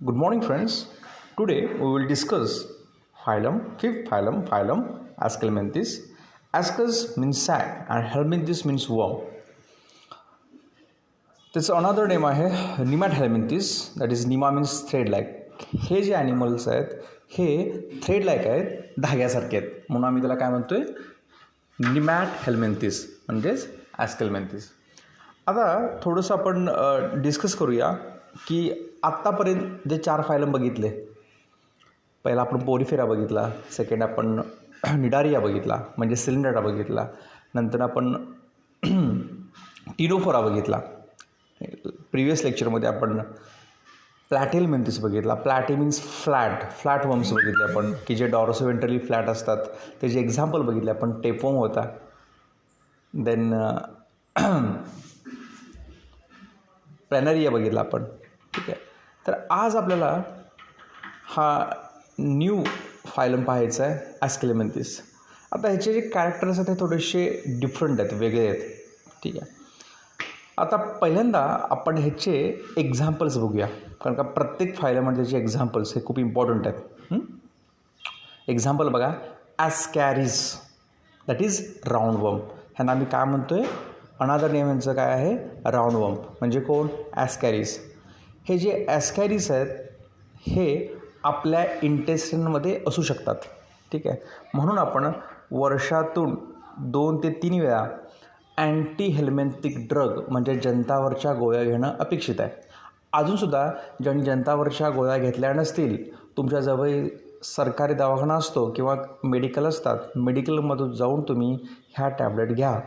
Good morning, friends. Today we will discuss phylum, fifth phylum Asclepias. Ascus means sac and Helminthes means worm. त्याचं another name आहे निमॅट हेल्मिंथिस, that is Nima means thread like. हे जे animals आहेत हे thread like आहेत, धाग्यासारखे आहेत, म्हणून आम्ही त्याला काय म्हणतोय निमॅट हेल्मिंथिस म्हणजेच ॲस्केल्मेंथिस. आता थोडंसं आपण डिस्कस करूया की आत्तापर्यंत जे 4 फायलम बघितले. पहिला आपण पोरिफेरा बघितला, सेकंड आपण निडारिया बघितला म्हणजे सिलेंडरा बघितला, नंतर आपण टिनोफोरा बघितला. प्रिव्हियस लेक्चरमध्ये आपण प्लॅटेलमेंथिस बघितला. प्लॅटे मीन्स फ्लॅट वर्म्स बघितले आपण की जे डॉर्सोवेंट्रली फ्लॅट असतात. त्याचे एक्झाम्पल बघितले आपण. टेपवर्म होता, देन प्लॅनरिया बघितला आपण. ठीक आहे, तर आज आपल्याला हा न्यू फायलम पाहायचा आहे ॲस्केल्मेंथिस. आता ह्याचे जे कॅरेक्टर्स आहेत ते थोडेसे डिफरंट आहेत, वेगळे आहेत. ठीक आहे, आता पहिल्यांदा आपण ह्याचे एक्झाम्पल्स बघूया, कारण का प्रत्येक फायलममध्ये त्याचे एक्झाम्पल्स हे खूप इम्पॉर्टंट आहेत. एक्झाम्पल बघा, ॲस्कॅरिस दॅट इज राऊंड वर्म. ह्यांना आम्ही काय म्हणतो आहे, अनादर नेम यांचं काय आहे, राऊंड वर्म. म्हणजे कोण, ॲस्कॅरिस. हे जे ॲस्कॅरिस आहेत हे आपल्या इंटेस्टिनमध्ये असू शकतात. ठीक आहे, म्हणून आपण वर्षातून 2 ते 3 वेळा अँटी हेल्मेंथिक ड्रग म्हणजे जंतावरच्या गोळ्या घेणं अपेक्षित आहे. अजूनसुद्धा ज्यांनी जंतावरच्या गोळ्या घेतल्या नसतील, तुमच्याजवळ सरकारी दवाखाना असतो किंवा मेडिकल असतात, मेडिकलमधून जाऊन तुम्ही ह्या टॅबलेट घ्या.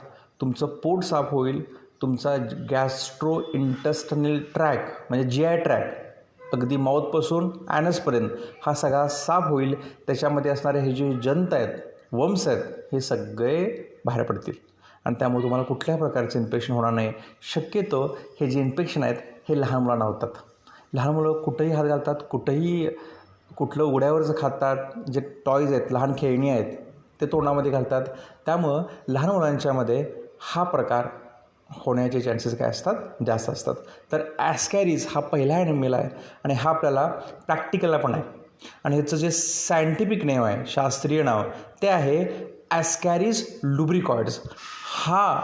तुमचं पोट साफ होईल, तुमचा गॅस्ट्रो इंटेस्टिनल ट्रॅक म्हणजे GI ट्रॅक अगदी माउथपासून ॲनसपर्यंत हा सगळा साफ होईल. त्याच्यामध्ये असणारे हे जे जंत आहेत, वर्म्स आहेत, हे सगळे बाहेर पडतील आणि त्यामुळे तुम्हाला कुठल्याही प्रकारचं इन्फेक्शन होणार नाही. शक्यतो हे जे इन्फेक्शन आहेत हे लहान मुलांना होतात. लहान मुलं कुठंही हात घालतात, कुठलं उघड्यावरचं खातात, जे टॉयज आहेत, लहान खेळणी आहेत ते तोंडामध्ये घालतात. त्यामुळं लहान मुलांच्यामध्ये हा प्रकार होण्याचे चान्सेस काय असतात, जास्त असतात. तर ॲस्कॅरिस हा पहिला ॲनिमल आहे आणि हा आपल्याला प्रॅक्टिकलला पण आहे. आणि ह्याचं जे सायंटिफिक नेम आहे, शास्त्रीय नाव, ते आहे ॲस्कॅरिस लुब्रिकॉइड्स. हा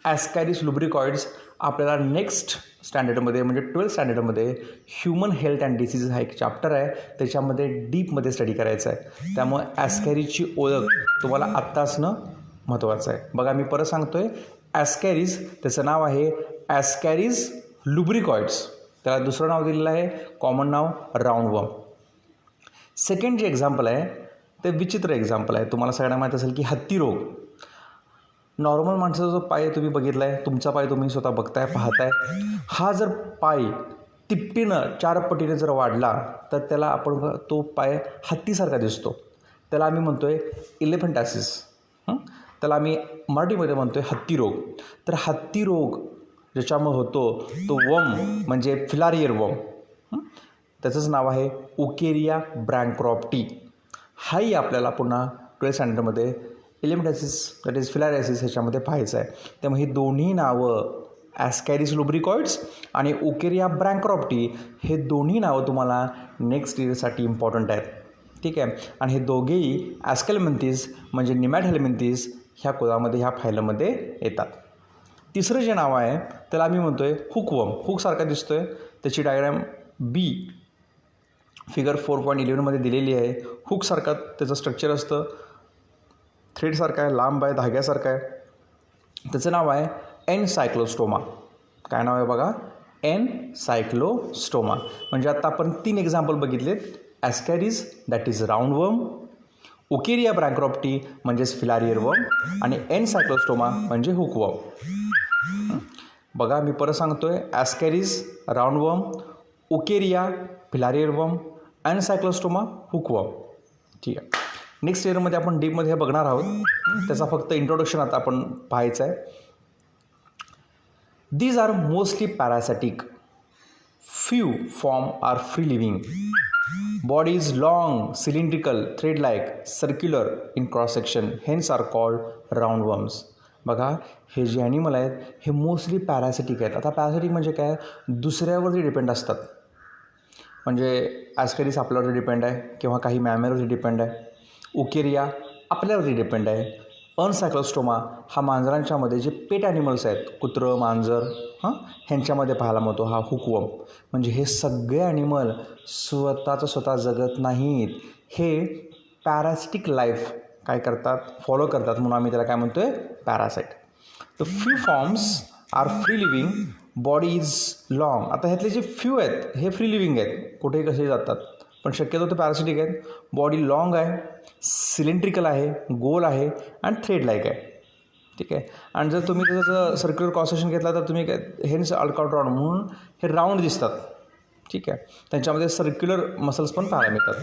ॲस्कॅरिस लुब्रिकॉइड्स आपल्याला नेक्स्ट स्टँडर्डमध्ये म्हणजे 12th स्टँडर्डमध्ये human health and disease हा एक चॅप्टर आहे, त्याच्यामध्ये डीपमध्ये स्टडी करायचं आहे. त्यामुळे ॲस्कॅरिसची ओळख तुम्हाला आत्ता असणं महत्त्वाचं आहे. बघा, मी परत सांगतो आहे, ॲस्कॅरिस त्याचं नाव आहे ॲस्कॅरिस लुब्रिकॉइड्स. त्याला दुसरं नाव दिलेलं आहे, कॉमन नाव राऊंड वर्म. सेकंड जे एक्झाम्पल आहे ते विचित्र एक्झाम्पल आहे. तुम्हाला सगळ्यांना माहीत असेल की हत्ती रोग. नॉर्मल माणसाचा जो पाय तुम्ही बघितला आहे, तुमचा पाय तुम्ही स्वतः बघताय, पाहताय, हा जर पाय तिपटीनं 4 पटीने जर वाढला तर त्याला आपण तो पाय हत्तीसारखा दिसतो. त्याला आम्ही म्हणतो आहे इलेफंटासिस. त्याला आम्ही मराठीमध्ये म्हणतो आहे हत्ती रोग. तर हत्ती रोग ज्याच्यामुळे होतो तो वर्म म्हणजे फिलारियर वर्म, त्याचंच नाव आहे ओकेरिया ब्रँक्रॉप्टी. हाही आपल्याला पुन्हा 12th स्टँडर्डमध्ये इलेफंटासिस दॅट इज फिलारियासिस ह्याच्यामध्ये पाहायचं आहे. त्यामुळे ही दोन्ही नावं, ॲस्कॅरिस लुब्रिकॉइड्स आणि ओकेरिया ब्रँक्रॉप्टी, हे दोन्ही नावं तुम्हाला नेक्स्ट इयरसाठी इम्पॉर्टंट आहेत. ठीक आहे, आणि हे दोघेही ॲस्केल्मेंथिस म्हणजे निमॅट हेल्मिंथिस ह्या कुळामध्ये, ह्या फायलममध्ये येतात. तिसरं जे नाव आहे त्याला आम्ही म्हणतो आहे हुकवर्म. हुकसारखा दिसतो आहे, त्याची डायग्राम बी फिगर 4.11 दिलेली आहे. हुकसारखा त्याचं स्ट्रक्चर असतं, थ्रेडसारखा आहे, लांब आहे, धाग्यासारखा आहे. त्याचं नाव आहे एनसायक्लोस्टोमा. काय नाव आहे बघा, एनसायक्लोस्टोमा. म्हणजे आता आपण 3 एक्झाम्पल बघितलेत, ॲस्कॅरिस दॅट इज राऊंड वर्म, ओकेरिया ब्रँक्रॉप्टी म्हणजेच फिलारियर वर्म आणि एनसायक्लोस्टोमा म्हणजे हुकवर्म. बघा, मी परत सांगतो आहे, ॲस्कॅरिस राऊंड वर्म, ओकेरिया फिलारियर वर्म, एनसायक्लोस्टोमा हुकवर्म. ठीक आहे, नेक्स्ट इयरमध्ये आपण डीपमध्ये हे बघणार आहोत. त्याचा फक्त इंट्रोडक्शन आता आपण पाहायचं आहे. These are mostly parasitic. Few form are free living. Body is long, cylindrical, thread like, circular in cross section, hence are called round worms. बघा, हे जे ॲनिमल आहेत हे मोस्टली पॅरासिटिक आहेत. आता पॅरासिटिक म्हणजे काय, दुसऱ्यावरती डिपेंड असतात. म्हणजे ॲस्कॅरिस आपल्यावरती डिपेंड आहे किंवा काही मॅमलवरती डिपेंड आहे. उकेरिया आपल्यावरती डिपेंड आहे. अनसायक्लोस्टोमा हा मांजरांच्यामध्ये जे पेट ॲनिमल्स आहेत, कुत्रं, मांजर, ह्यांच्यामध्ये पाहायला मिळतो हा हुकवम. म्हणजे हे सगळे ॲनिमल स्वतः जगत नाहीत, हे पॅरासिटिक लाईफ काय करतात, फॉलो करतात, म्हणून आम्ही त्याला काय म्हणतो आहे, parasite. The few forms are free living, body is long. आता ह्यातले जे फ्यू आहेत हे फ्री लिव्हिंग आहेत, कुठेही कसेही जातात, पण शक्यतो ते पॅरासिटिक आहेत. बॉडी लॉंग आहे, सिलेंड्रिकल आहे, गोल आहे आणि थ्रेड लाईक आहे. ठीक आहे. आणि जर तुम्ही त्याचं सर्क्युलर क्रॉस सेक्शन घेतला तर तुम्ही काय हेन्स अल्काउट राऊंड म्हणून हे राऊंड दिसतात. ठीक आहे. त्यांच्यामध्ये सर्क्युलर मसल्स पण पाहायला मिळतात.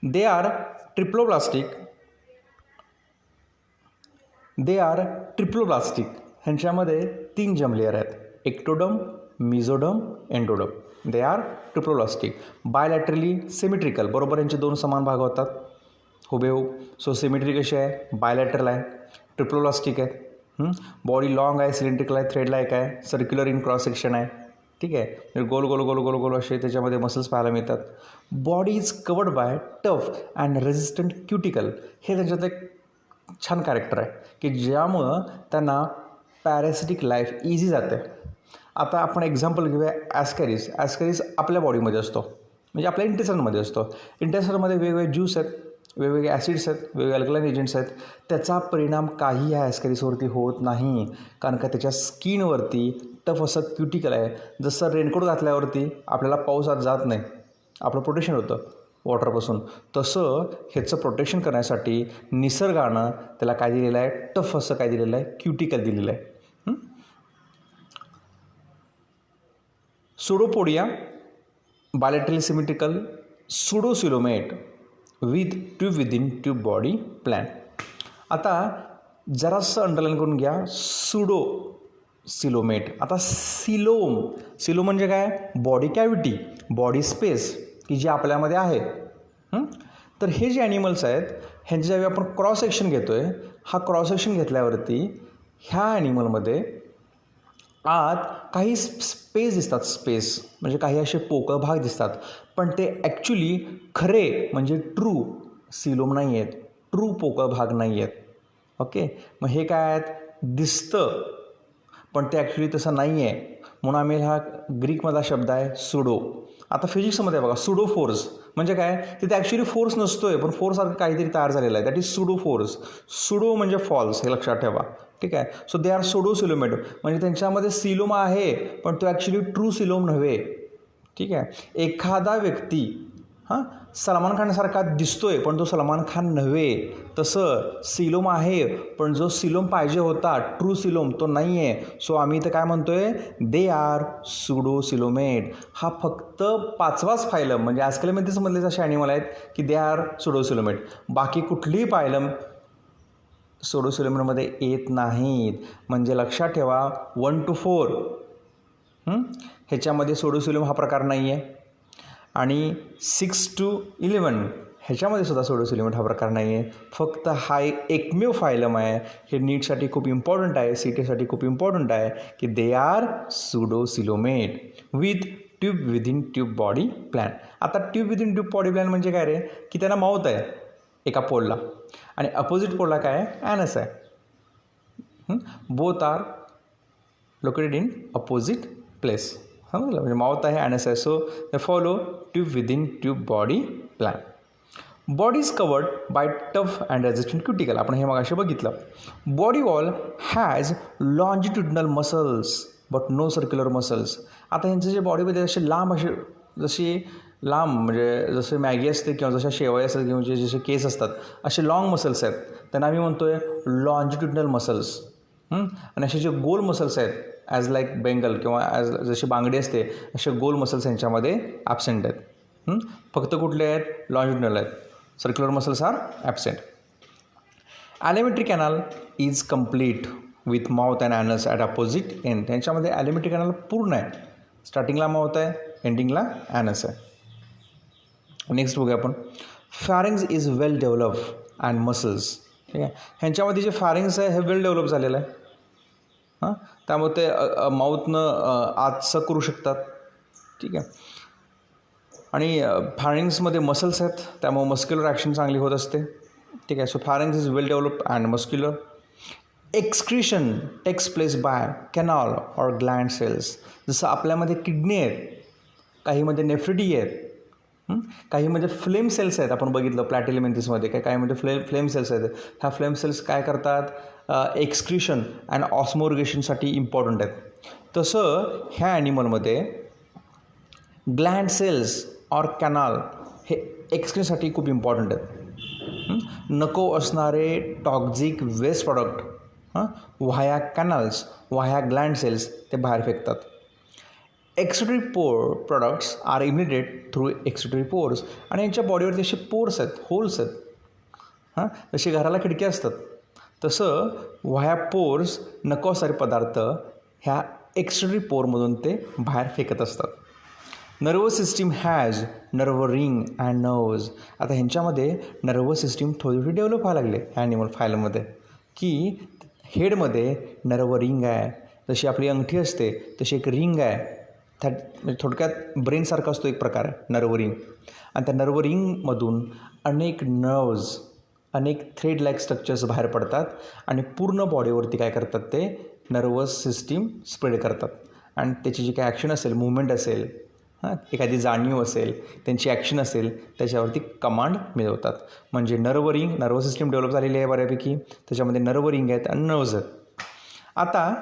They are triploblastic. ह्यांच्यामध्ये 3 जर्म लेअर आहेत, ectoderm, mesoderm, endoderm. They are triploblastic. Bilaterally symmetrical, बरोबर यांचे 2 समान भाग होतात हुबेहूब. सो सिमेट्री कशी आहे, बायलॅटरल आहे, ट्रिप्लोब्लास्टिक आहे. बॉडी लॉंग आहे, सिलेंड्रिकल आहे, थ्रेड लाईक आहे, सर्क्युलर इन क्रॉस सेक्शन आहे. ठीक आहे. गोल गोल गोल गोल गोल असे त्याच्यामध्ये मसल्स पाहायला मिळतात. Body is covered by tough and resistant cuticle. हे त्यांच्यात एक छान कॅरेक्टर आहे की ज्यामुळं त्यांना पॅरासिटिक लाईफ इझी जाते. आता आपण एक्झाम्पल घेऊया ॲस्कॅरिस. ॲस्कॅरिस आपल्या बॉडीमध्ये असतो, म्हणजे आपल्या इंटेस्टाइनमध्ये असतो. इंटेस्टाइनमध्ये वेगवेगळे ज्यूस आहेत, वेगवेगळे ॲसिड्स आहेत, वेगवेगळे अल्कलाइन एजंट्स आहेत. त्याचा परिणाम काही ह्या ॲस्कॅरिसवरती होत नाही, कारण का त्याच्या स्किनवरती टफ असं क्युटिकल आहे. जसं रेनकोट घातल्यावरती आपल्याला पावसात जात नाही, आपलं प्रोटेक्शन होतं वॉटरपासून, तसं ह्याचं प्रोटेक्शन करण्यासाठी निसर्गानं त्याला काय दिलेलं आहे, टफ असं काय दिलेलं आहे, क्युटिकल दिलेलं आहे. Pseudopodia, bilaterally symmetrical, pseudocoelomate with tube within tube body plan. आता जरासं अंडरलाईन करून घ्या, सुडो सिलोमेट. आता सिलोम म्हणजे काय, बॉडी कॅव्हिटी, बॉडी स्पेस की जी आपल्यामध्ये आहे. तर हे जे ॲनिमल्स आहेत ह्यांचे ज्यावेळी आपण क्रॉस सेक्शन घेतो आहे, हा क्रॉस सेक्शन घेतल्यावरती ह्या ॲनिमलमध्ये आत काही स्पेस दिसतात. स्पेस म्हणजे काही असे पोकळ भाग दिसतात, पण ते ॲक्च्युली खरे म्हणजे ट्रू सिलोम नाही आहेत, ट्रू पोकळ भाग नाही आहेत. ओके. मग हे काय आहेत, दिसतं पण ते ॲक्च्युली तसं नाही आहे, म्हणून आम्ही हा ग्रीकमधला शब्द आहे सुडो. आता फिजिक्समध्ये बघा, सुडो फोर्स म्हणजे काय, तिथे ॲक्च्युली फोर्स नसतो आहे, पण फोर्ससारखं काहीतरी तयार झालेलं आहे, that is pseudo force. Pseudo म्हणजे फॉल्स, हे लक्षात ठेवा. ठीक आहे. So they are sudo coelomate, म्हणजे त्यांच्यामध्ये सिलोम आहे पण तो ॲक्च्युली ट्रू सिलोम नव्हे. ठीक आहे. एखादा व्यक्ती सलमान खानसारखा दिसतोय पण तो सलमान खान नव्हे, तसं सिलोम आहे पण जो सिलोम पाहिजे होता ट्रू सिलोम तो नाही आहे. सो आम्ही इथं काय म्हणतोय, दे आर सुडो सिलोमेट. हा फक्त 5वाच फायलम म्हणजे ॲस्कॅलिमेंथिसमधलेच असे ॲनिमल आहेत की दे आर सुडो सिलोमेट. बाकी कुठलीही फायलम सुडो सिलोमेटमध्ये येत नाहीत. म्हणजे लक्षात ठेवा 1 to 4 ह्याच्यामध्ये सुडो सिलोम हा प्रकार नाही आहे, आणि 6 to 11 ह्याच्यामध्ये सुद्धा सुडो सिलोमेट हा प्रकार नाही आहे. फक्त हा एकमेव फायलम आहे. हे नीटसाठी खूप इम्पॉर्टंट आहे, सीटीसाठी खूप इम्पॉर्टंट आहे की they are sudo coelomate with tube within tube body plan. आता tube within tube body plan म्हणजे काय रे, की त्यांना माउथ आहे एका पोलला आणि अपोजिट पोलला काय आहे, ॲनस आहे. Both are located in opposite place. समजलं, म्हणजे माउथ आहे, ॲनस आहे. So they follow tube within tube body plan. Body is covered by tough and resistant cuticle. आपण हे मगाशी बघितलं. Body wall has longitudinal muscles but no circular muscles. आता ह्यांचे जे बॉडीमध्ये असे लांब असे जशी लांब म्हणजे जसे मॅगी असते किंवा जशा शेवया असतात किंवा जसे केस असतात असे लाँग मसल्स आहेत, त्यांना आम्ही म्हणतो आहे लॉन्जिट्युडनल मसल्स. आणि असे जे गोल मसल्स आहेत ॲज लाईक बेंगल किंवा ॲज जशी बांगडी असते असे गोल मसल्स यांच्यामध्ये ॲबसेंट आहेत. फक्त कुठले आहेत, लॉन्जिट्युडनल आहेत. Circular muscles are absent. Alimentary canal is complete with mouth and anus at opposite end. त्यांच्यामध्ये ॲलिमेंट्री कॅनल पूर्ण आहे, स्टार्टिंगला माउथ आहे, एंडिंगला ॲनस आहे. नेक्स्ट बघूया आपण. Pharynx is well develop and muscles. ठीक आहे. ह्यांच्यामध्ये जे फॅरिंग्स आहे हे वेल डेव्हलप झालेलं आहे. त्यामुळे ते माउथनं आत सक करू शकतात. ठीक आहे. आणि फॅरिंग्समध्ये मसल्स आहेत, त्यामुळे मस्क्युलर ॲक्शन चांगली होत असते. ठीक आहे. So pharynx is well developed and muscular. Excretion takes place by canal or gland cells. जसं आपल्यामध्ये किडनी आहेत, काहीमध्ये नेफ्रिटी आहेत, काहीमध्ये फ्लेम सेल्स आहेत. आपण बघितलं प्लॅटिलेमेंथिसमध्ये काहीमध्ये फ्लेम सेल्स आहेत. ह्या फ्लेम सेल्स काय करतात, एक्सक्रीशन अँड ऑस्मोर्गेशनसाठी इम्पॉर्टंट आहेत. तसं ह्या ॲनिमलमध्ये ग्लँड सेल्स ऑर कॅनाल हे एक्सक्रीशनसाठी खूप इम्पॉर्टंट आहेत. नको असणारे toxic waste product via canals via gland cells ते बाहेर फेकतात. Excretory products are immediate through excretory pores. आणि यांच्या बॉडीवरती असे पोर्स आहेत, होल्स आहेत. जशी घराला खिडक्या असतात तसं व्हाया पोर्स नको असणारे पदार्थ ह्या एक्सक्रिटरी पोरमधून ते बाहेर फेकत असतात. Nervous system has nerve ring and nerves. आता ह्यांच्यामध्ये नर्वस सिस्टीम थोडी डेव्हलप व्हायला लागले ह्या ॲनिमल फायलममध्ये, की हेडमध्ये नर्व रिंग आहे. जशी आपली अंगठी असते तशी एक रिंग आहे. त्या म्हणजे थोडक्यात ब्रेनसारखा असतो एक प्रकार आहे नर्व रिंग. आणि त्या नर्व रिंगमधून अनेक नर्व्ज, अनेक थ्रेड लाईक स्ट्रक्चर्स बाहेर पडतात आणि पूर्ण बॉडीवरती काय करतात, ते नर्वस सिस्टीम स्प्रेड करतात. आणि त्याची जी काही ॲक्शन असेल, मुवमेंट असेल, एखादी जाणीव असेल, त्यांची ॲक्शन असेल, त्याच्यावरती कमांड मिळवतात. म्हणजे nerve ring, nervous system develop झालेली आहे बऱ्यापैकी. त्याच्यामध्ये नर्व रिंग आहेत आणि नर्व्ज आहेत. आता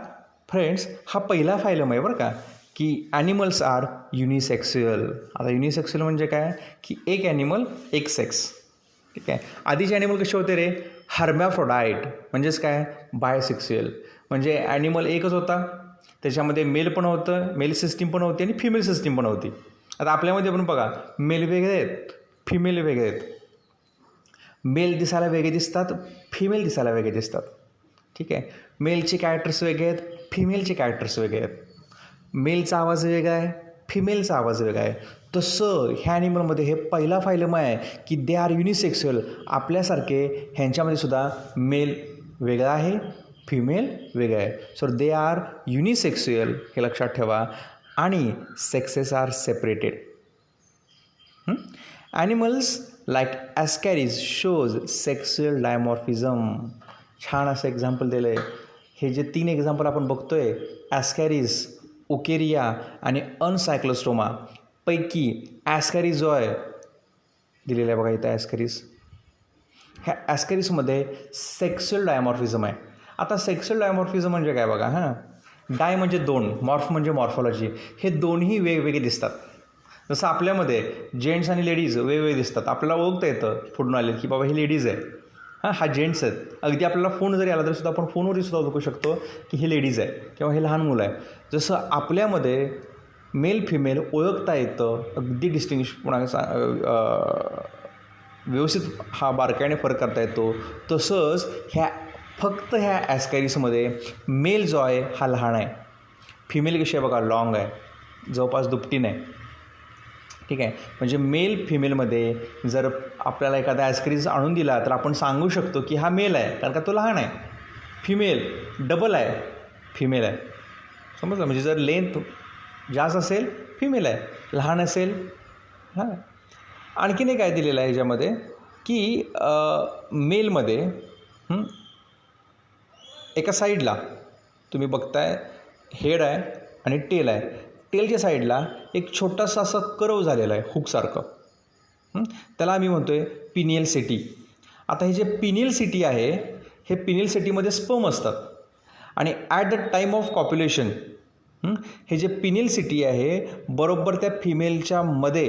फ्रेंड्स, हा पहिला फायलम आहे बरं का, की ॲनिमल्स आर युनिसेक्स्युअल. आता युनिसेक्स्युअल म्हणजे काय, की एक ॲनिमल एक सेक्स. ठीक आहे. आधीचे ॲनिमल कसे होते रे, हर्मॅफ्रोडाईट म्हणजेच काय, बायसेक्स्युअल. म्हणजे ॲनिमल एकच होता, त्याच्यामध्ये मेल पण होतं, मेल सिस्टीम पण होती आणि फिमेल सिस्टीम पण होती. आता आपल्यामध्ये पण बघा, मेल वेगळे आहेत, फिमेल वेगळे आहेत. मेल दिसायला वेगळे दिसतात, फिमेल दिसायला वेगळे दिसतात. ठीक आहे. मेलचे कॅरेक्टर्स वेगळे आहेत, फिमेलचे कॅरेक्टर्स वेगळे आहेत. मेलचा आवाज वेगळा आहे, फिमेलचा आवाज वेगळा आहे. तसं ह्या ॲनिमलमध्ये हे पहिला फायलम आहे की दे आर युनिसेक्स्युअल. आपल्यासारखे ह्यांच्यामध्ये सुद्धा मेल वेगळा आहे, फिमेल वेगळा आहे. सो दे आर युनिसेक्स्युअल, हे लक्षात ठेवा. आणि sexes are separated. Animals like ascaris shows sexual dimorphism. छान असं एक्झाम्पल दिलं आहे. हे जे 3 एक्झाम्पल आपण बघतोय, ॲस्कॅरिज, ओकेरिया आणि अनसायक्लोस्टोमा पैकी ॲस्कॅरिज जो आहे दिलेला आहे बघा इथं, ॲस्कॅरिज. ह्या ॲस्कॅरिसमध्ये सेक्स्युअल डायमॉर्फिझम आहे. आता सेक्स्युअल डायमॉर्फिझम म्हणजे काय बघा, डाय म्हणजे 2, मॉर्फ म्हणजे मॉर्फॉलॉजी. हे दोन्ही वेगवेगळे दिसतात. जसं आपल्यामध्ये जेंट्स आणि लेडीज वेगवेगळे दिसतात. आपल्याला ओळखता येतं फोटोन आले की बाबा हे लेडीज आहे, हा जेंट्स आहेत. अगदी आपल्याला फोन जरी आला तरी सुद्धा आपण फोनवरही सुद्धा ओळखू शकतो की हे लेडीज आहे किंवा हे लहान मुलं आहे. जसं आपल्यामध्ये मेल फिमेल ओळखता येतं, अगदी व्यवस्थित हा बारकाईने फरक करता येतो. तसंच फक्त ह्या ॲस्कॅरिसमध्ये मेल जो आहे हा लहान आहे, फिमेल कशी आहे बघा लॉंग आहे, जवळपास दुपटीन आहे. ठीक आहे. म्हणजे मेल फिमेलमध्ये जर आपल्याला एखादा ॲस्कॅरिस आणून दिला तर आपण सांगू शकतो की हा मेल आहे, कारण का तो लहान आहे. फिमेल डबल आहे, फिमेल आहे. समजलं. म्हणजे जर लेंथ जास्त असेल फिमेल आहे, लहान असेल. आणखीन एक काय दिलेलं आहे ह्याच्यामध्ये की मेलमध्ये एका साईडला तुम्ही बघताय हेड आहे आणि टेल आहे. टेलच्या साईडला एक छोटासा असं कर्व झालेला आहे हुकसारखं, त्याला आम्ही म्हणतो आहे पिनियल सिटी. आता हे जे पिनियल सिटी आहे, हे पिनियल सिटीमध्ये स्पर्म असतात आणि ॲट द टाईम ऑफ कॉप्युलेशन हे जे पिनियल सिटी आहे बरोबर त्या फिमेलच्या मध्ये,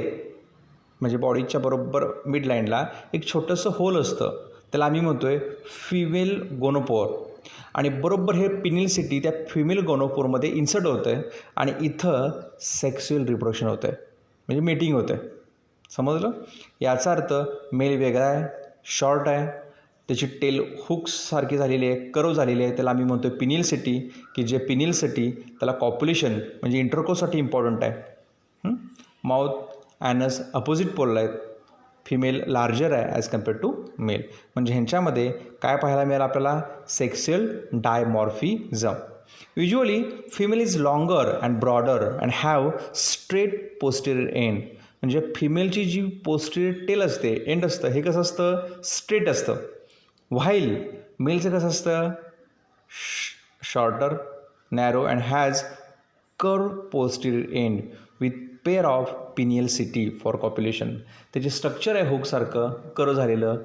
म्हणजे बॉडीच्या बरोबर मिड लाईनला एक छोटंसं होल असतं, त्याला आम्ही म्हणतो आहे फिमेल गोनोपोर. आणि बरोबर हे पिनियल सिटी त्या फिमेल गोनोपोरमध्ये इन्सर्ट होतं आहे आणि इथं सेक्स्युअल रिप्रोडक्शन होतं आहे, म्हणजे मीटिंग होतं आहे. समजलं. याचा अर्थ मेल वेगळा आहे, शॉर्ट आहे, त्याची टेल हुक्ससारखी झालेली आहे, कर्व झालेली आहे, त्याला आम्ही म्हणतो पिनियल सिटी. की जे पिनियल सिटी त्याला कॉप्युलेशन म्हणजे इंटरकोर्ससाठी इम्पॉर्टंट आहे. माउथ ॲनस अपोजिट पोलला आहेत, फिमेल लार्जर आहे ॲज कम्पेअर्ड टू मेल. म्हणजे ह्यांच्यामध्ये काय पाहायला मिळेल आपल्याला, sexual dimorphism. Usually female is longer and broader and have straight posterior end. म्हणजे फिमेलची जी पोस्टेरियर टेल असते, एंड असतं, हे कसं असतं, स्ट्रेट असतं. व्हाईल मेलचं कसं असतं, shorter, narrow and has curve posterior end with pair of penial setae for copulation. त्याचे स्ट्रक्चर आहे हुकसारखं कर्व झालेलं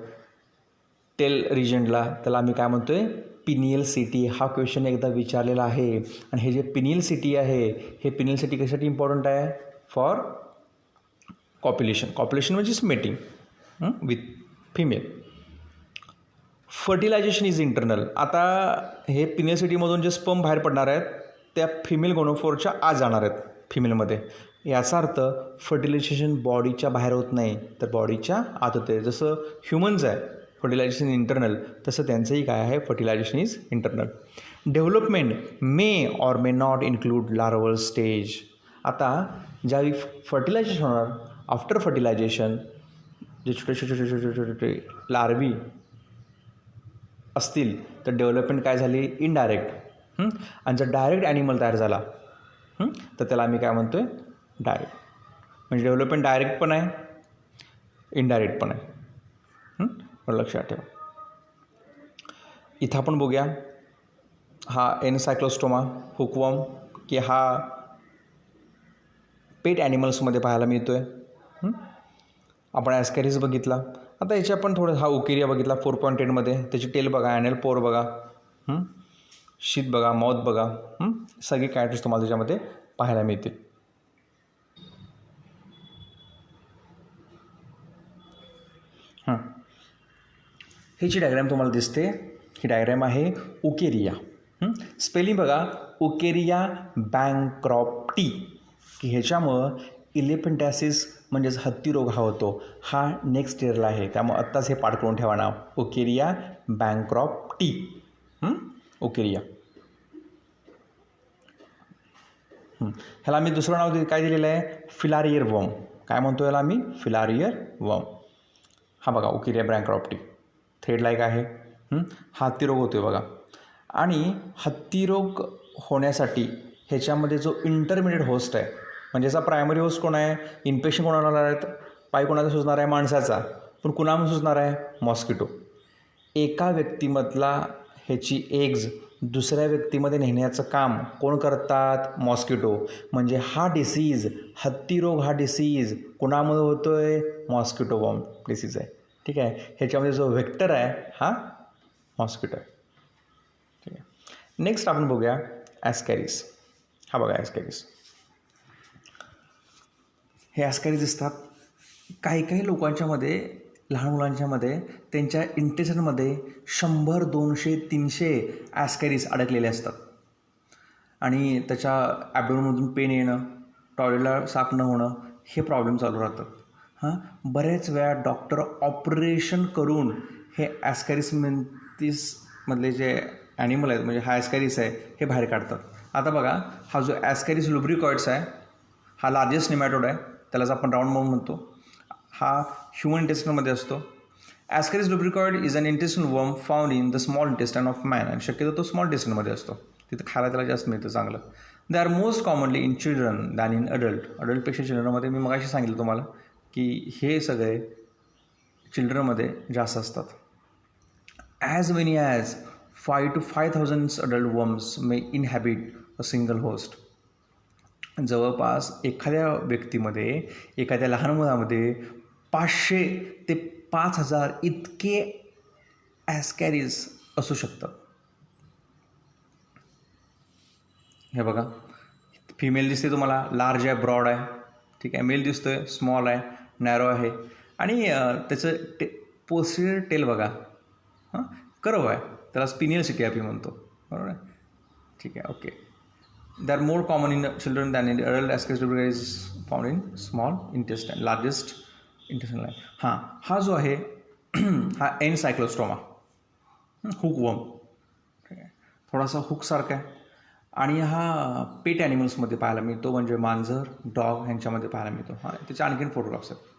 टेल रिजनला, त्याला आम्ही काय म्हणतोय, पिनियल सिटी. हा क्वेश्चन एकदा विचारलेला आहे. आणि हे जे पिनियल सिटी आहे, हे पिनियल सिटी कशासाठी इम्पॉर्टंट आहे, फॉर कॉप्युलेशन. कॉप्युलेशन म्हणजेच mating with female. Fertilisation is internal. आता हे पिनियल सिटीमधून जे स्पर्म बाहेर पडणार आहेत त्या फिमेल गोनोफोरच्या आत जाणार आहेत फिमेलमध्ये. याचा अर्थ फर्टिलायझेशन बॉडीच्या बाहेर होत नाही, तर बॉडीच्या आत होते. जसं ह्युमन्स आहे फर्टिलायझेशन इंटरनल, तसं त्यांचंही काय आहे, fertilisation is internal. Development may or may not include larval stage. आता ज्यावेळी फर्टिलायझेशन होणार, आफ्टर फर्टिलायझेशन जे छोटे छोटे छोटे छोटे छोटे छोटे लार्वी असतील तर डेव्हलपमेंट काय झाली, इनडायरेक्ट. आणि जर डायरेक्ट ॲनिमल तयार झाला तर त्याला आम्ही काय म्हणतो आहे, डायरेक्ट. म्हणजे डेव्हलपमेंट डायरेक्ट पण आहे, इनडायरेक्ट पण आहे. लक्षात ठेवा. इथं आपण बघूया, हा एनसायक्लोस्टोमा हुकवर्म की हा पेट ॲनिमल्समध्ये पाहायला मिळतो आहे. आपण ॲस्कॅरिस बघितला. आता याची आपण थोडं, हा ओकेरिया बघितला 4.8मध्ये. त्याची टेल बघा, ॲनल पोर बघा, शीत बघा, माउथ बघा, सगळे कॅरेक्टर्स तुम्हाला त्याच्यामध्ये पाहायला मिळतील. ह्याची डायग्रॅम तुम्हाला दिसते. ही डायग्रॅम आहे ओकेरिया. स्पेलिंग बघा, ओकेरिया बँक्रॉप्टी. की ह्याच्यामुळं इलेफंटॅसिस म्हणजेच हत्ती रोग हा होतो. हा नेक्स्ट इयरला आहे, त्यामुळे आत्ताच हे पाठ करून ठेवा नाव, ओकेरिया बँक्रॉप्टी. ओकेरिया. ह्याला आम्ही दुसरं नाव काय दिलेलं आहे, फिलारियर वर्म. काय म्हणतो याला आम्ही, फिलारियर वर्म. हा बघा ओकेरिया बँक्रॉप्टी थ्रेड लाईक आहे. हा हत्तीरोग होतो आहे बघा. आणि हत्तीरोग होण्यासाठी ह्याच्यामध्ये जो इंटरमिडिएट होस्ट आहे, म्हणजे याचा प्रायमरी होस्ट कोण आहे, इन्फेक्शन कोणाला होणार आहेत, पाय कोणाचा सुचणार आहे, माणसाचा. पण कुणामुळे सुचणार आहे, मॉस्किटो. एका व्यक्तीमधला ह्याची एग्ज दुसऱ्या व्यक्तीमध्ये नेण्याचं काम कोण करतात, मॉस्किटो. म्हणजे हा डिसीज, हत्तीरोग हा डिसीज कुणामुळे होतो आहे, मॉस्किटो बॉर्न डिसीज आहे. ठीक आहे. ह्याच्यामध्ये जो व्हेक्टर आहे हा मॉस्किटो आहे. ठीक आहे. नेक्स्ट आपण बघूया ॲस्कॅरिस. हा बघा ॲस्कॅरिस. हे ॲस्कॅरिस दिसतात काही काही लोकांच्यामध्ये, लहान मुलांच्यामध्ये त्यांच्या इंटेस्टाइनमध्ये 100, 200, 300 ॲस्कॅरिस अडकलेले असतात. आणि त्याच्या ॲब्डोमेनमधून पेन येणं, टॉयलेटला साफ न होणं, हे प्रॉब्लेम चालू राहतात. बऱ्याच वेळा डॉक्टर ऑपरेशन करून हे ॲस्कॅरिस मेंथिसमधले जे ॲनिमल आहेत, म्हणजे हा ॲस्कॅरिस आहे, हे बाहेर काढतात. आता बघा, हा जो ॲस्कॅरिस लुब्रिकॉइड्स आहे, हा लार्जेस्ट निमॅटोड आहे, त्यालाच आपण राऊंड माउथ म्हणतो. हा ह्युमन इंटेस्टिनमध्ये असतो. Ascaris lumbricoides is an intestine worm found in the small intestine of man. आणि शक्यतो तो स्मॉल इंटेस्टिनमध्ये असतो, तिथं खायला त्याला जास्त मिळतं चांगलं. They are most commonly in children than in adult. अडल्टपेक्षा चिल्ड्रनमध्ये मी मगाशी सांगितलं तुम्हाला की हे सगळे चिल्ड्रनमध्ये जास्त असतात. As many as 5 to 5,000 adult worms may inhabit a single host. जवळपास एखाद्या व्यक्तीमध्ये, एखाद्या लहान मुलामध्ये 500 ते 5,000 इतके ॲस्कॅरिस असू शकतात. हे बघा, फिमेल दिसते तुम्हाला, लार्ज आहे, ब्रॉड आहे. ठीक आहे. मेल दिसतो आहे, स्मॉल आहे, नॅरो आहे. आणि त्याचं पोस्टेरियर टेल बघा, कर्व आहे, त्याला स्पिनियल सिटी आपण म्हणतो, बरोबर आहे. ठीक आहे. Okay. They are more common in children than in adult. Ascaris lumbricoides is found in small intestine, largest intestine आहे. हा जो आहे हा एनसायक्लोस्टोमा हुकवर्म. ठीक आहे. थोडासा हुकसारखा आहे. आणि हा पेट ॲनिमल्समध्ये पाहायला मिळतो, म्हणजे मांजर, डॉग ह्यांच्यामध्ये पाहायला मिळतो. त्याचे आणखीन फोटोग्राफ्स आहेत.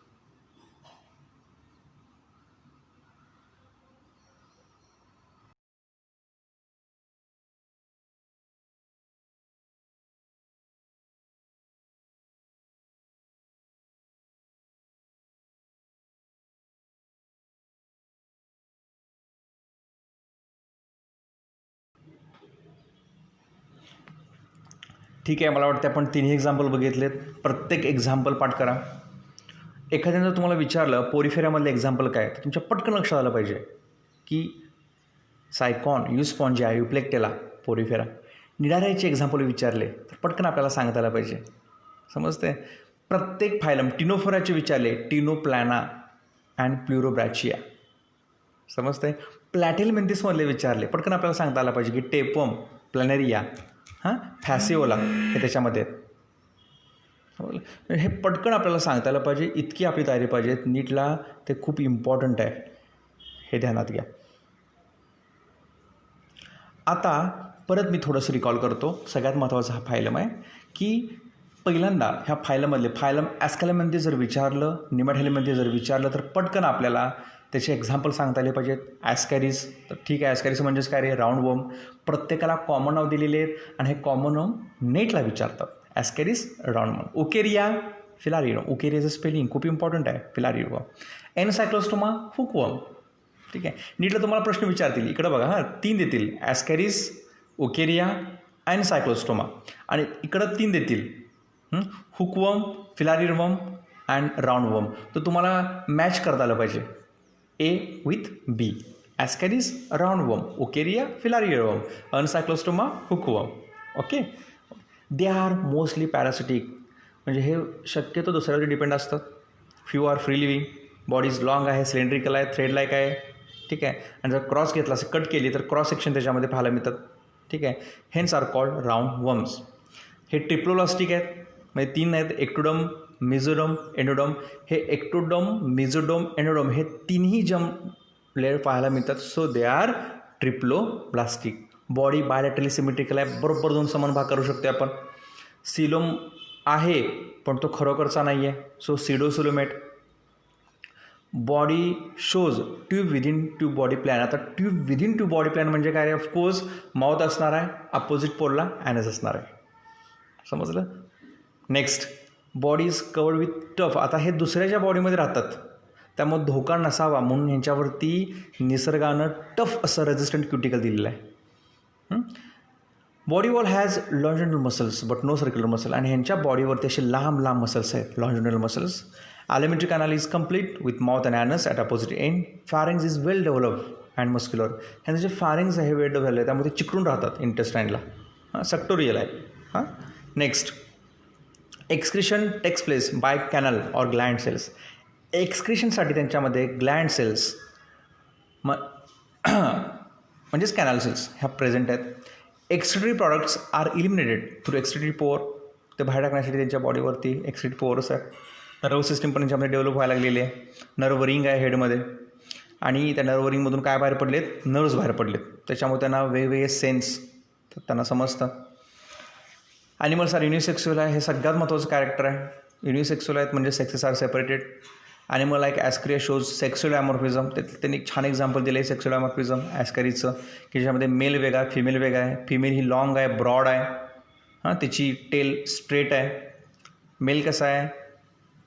ठीक आहे, मला वाटतं आपण तिन्ही एक्झाम्पल बघितलेत. प्रत्येक एक्झाम्पल पाठ करा. एखाद्यानं जर तुम्हाला विचारलं पोरिफेरामधलं एक्झाम्पल काय, तर तुमच्या पटकन लक्षात आलं पाहिजे की सायकॉन, युस्पॉन्जिया, युप्लेक्टेला, पोरिफेरा. निडारायचे एक्झाम्पल विचारले तर पटकन आपल्याला सांगता आलं पाहिजे. समजते. प्रत्येक फायलम टिनोफोराचे विचारले, टिनोप्लॅना अँड प्लुरोब्रॅचिया. समजते. प्लॅटिहेल्मिंथिसमधले विचारले पटकन आपल्याला सांगता आलं पाहिजे की टेपम, प्लॅनेरिया, फॅसिओला हे त्याच्यामध्ये आहेत. हे पटकन आपल्याला सांगता आलं पाहिजे. इतकी आपली तयारी पाहिजे. नीटला ते खूप इम्पॉर्टंट आहे, हे ध्यानात घ्या. आता परत मी थोडंसं रिकॉल करतो. सगळ्यात महत्त्वाचा हा फायलम आहे की पहिल्यांदा ह्या फायलमधले फायलम ॲस्केलेमंथिस जर विचारलं, निमॅटोहेलिमंथिस जर विचारलं तर पटकन आपल्याला त्याचे एक्झाम्पल सांगता आले पाहिजेत. ॲस्कॅरिस, तर ठीक आहे, ॲस्कॅरिस म्हणजेच काय रे, राऊंड वर्म. प्रत्येकाला कॉमन नाव दिलेले आहेत आणि हे कॉमन नाव नेटला विचारतात. Ascaris, round worm. Wuchereria, फिलारियम. उकेरियाचं spelling खूप इम्पॉर्टंट आहे, फिलारियम. Ancylostoma, hookworm. ठीक आहे. नीटला तुम्हाला प्रश्न विचारतील, इकडं बघा 3 देतील, ॲस्कॅरिस, उकेरिया, एनसायक्लोस्टोमा. आणि इकडं 3 देतील, hookworm, filaria and round worm. तर तुम्हाला मॅच करता आलं पाहिजे A with B. Ascaris, round worm. Wuchereria, filaria. Ancylostoma, hookworm. Okay. They are mostly parasitic, म्हणजे हे शक्यतो दुसऱ्यावर डिपेंड असतात. Few are free living. Bodies long आहे, सिलेंड्रिकल आहे, थ्रेड लाईक आहे. ठीक आहे. आणि जर क्रॉस घेतला, असं कट केली तर क्रॉस सेक्शन त्याच्यामध्ये पाहायला मिळतात. ठीक आहे. Hence are called round worms. हे ट्रिप्लोलास्टिक आहेत, म्हणजे 3 आहेत, एक्टोडम, मिझोडम, एंडोडम. हे एक्टोडम, मिझोडम, एंडोडम हे तिन्ही जम लेअर पाहायला मिळतात. So they are triploblastic. Body bilaterally symmetrical आहे, बरोबर 2 समान भाग करू शकतो आपण. सिलोम आहे पण तो खरोखरचा नाही आहे, so pseudocoelomate. Body shows tube within tube body plan. आता tube within tube body plan म्हणजे काय, ऑफकोर्स माउथ असणार आहे, अपोजिट पोलला ॲनस असणार आहे. समजलं. Next, body is covered with tough. आता हे दुसऱ्याच्या बॉडीमध्ये राहतात, त्यामुळे धोका नसावा म्हणून ह्यांच्यावरती निसर्गानं टफ असं रेझिस्टंट क्युटिकल दिलेलं आहे. Body wall has longitudinal muscles but no circular muscle. आणि ह्यांच्या बॉडीवरती असे लांब लांब मसल्स आहेत, longitudinal muscles. alimentary canal is complete with mouth and anus at opposite end. Pharynx is well developed and muscular. ह्यांचं जे pharynx आहे हे वेल डेव्हलप आहे, त्यामध्ये चिकटून राहतात इंटेस्टाईनला. सक्टोरियल आहे. Next, excretion takes place by canal or gland cells. एक्सक्रिशनसाठी त्यांच्यामध्ये ग्लँड सेल्स म्हणजेच कॅनल सेल्स ह्या प्रेझेंट आहेत. Excretory products are eliminated through excretory pore. ते बाहेर टाकण्यासाठी त्यांच्या बॉडीवरती एक्सक्रिटरी पोअर्स आहेत. नर्व सिस्टीम पण त्यांच्यामध्ये डेव्हलप व्हायला लागलेली आहे. नर्व रिंग आहे हेडमध्ये, आणि त्या नर्व रिंगमधून काय बाहेर पडलेत, नर्व्स बाहेर पडलेत. त्याच्यामुळे त्यांना वेगवेगळे सेन्स त्यांना समजतं. ॲनिमल्स आर युनिसेक्स्युअल आहे, हे सगळ्यात महत्त्वाचं कॅरेक्टर आहे. युनिसेक्स्युअल आहेत म्हणजे sexes are separated. Animal like ascaris shows sexual dimorphism. त्यांनी एक छान एक्झाम्पल दिलं आहे सेक्स्युअल ॲमॉर्फिझम ॲस्करीचं, की ज्याच्यामध्ये मेल वेगळा आहे, फिमेल वेगळा आहे. फिमेल ही लॉंग आहे, ब्रॉड आहे, त्याची टेल स्ट्रेट आहे. मेल कसा आहे,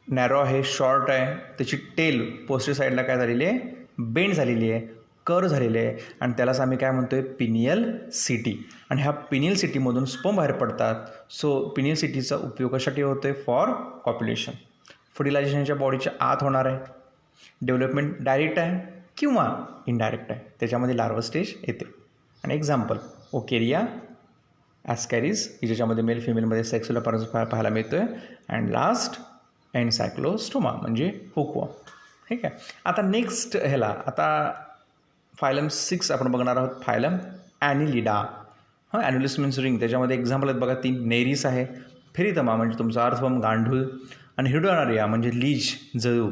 नॅरो आहे, शॉर्ट आहे. त्याची टेल पोस्टर साईडला काय झालेली आहे, बेंड झालेली आहे, कर्व झालेली आहे. आणि त्यालाच आम्ही काय म्हणतो आहे, पिनियल सिटी. आणि ह्या पिनियल सिटीमधून स्पर्म बाहेर पडतात. सो पिनियल सिटीचा उपयोग कशासाठी होतो आहे, फॉर कॉप्युलेशन. फर्टिलायझेशनच्या बॉडीच्या आत होणार आहे. डेव्हलपमेंट डायरेक्ट आहे किंवा इनडायरेक्ट आहे, त्याच्यामध्ये लार्वा स्टेज येते. आणि एक्झाम्पल ओकेरिया, ॲस्कॅरिस की ज्याच्यामध्ये मेल फिमेलमध्ये सेक्स्युअल अपॅरन्स पाहायला मिळतो आहे. अँड लास्ट एनसायक्लोस्टोमा म्हणजे हुकवर्म. ठीक आहे. आता नेक्स्ट ह्याला आता फायलम 6 आपण बघणार आहोत, phylum annelida. Annulus means ring. त्याच्यामध्ये एक्झाम्पल आहेत बघा 3. नेरिस आहे, फेरिथमा म्हणजे तुमचा अर्थवर्म गांडूळ, आणि हिडोनारिया म्हणजे लीज जळू.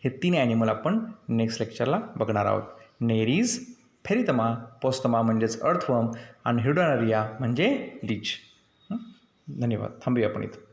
हे 3 ॲनिमल आपण नेक्स्ट लेक्चरला बघणार आहोत. नेरीज, फेरिथमा, पोस्तमा म्हणजेच अर्थवर्म, आणि हिडोनारिया म्हणजे लीज. धन्यवाद. थांबूया आपण इथं.